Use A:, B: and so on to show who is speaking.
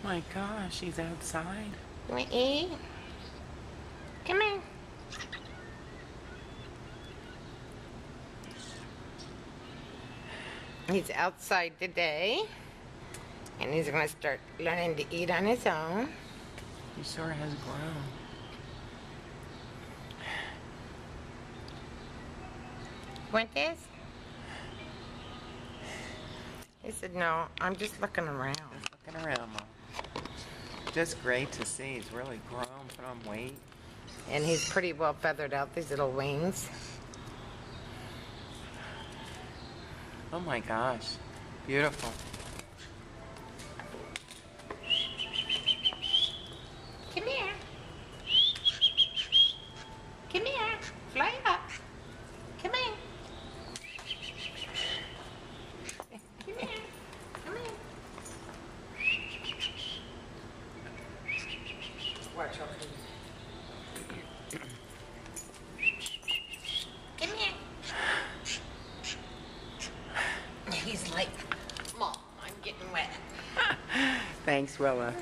A: My gosh, he's outside.
B: You want to eat? Come here. He's outside today, and he's going to start learning to eat on his own.
A: He sure has grown.
B: Want this? He said, no, I'm just looking around.
A: Just looking around, Mom. Just great to see. He's really grown, put on weight.
B: And he's pretty well feathered out, these little wings.
A: Oh my gosh. Beautiful.
B: Come here. Come here. Fly up. Come here. Come here. Come here. Watch out. Come here. He's like, Mom, I'm getting wet.
A: Thanks, Willa.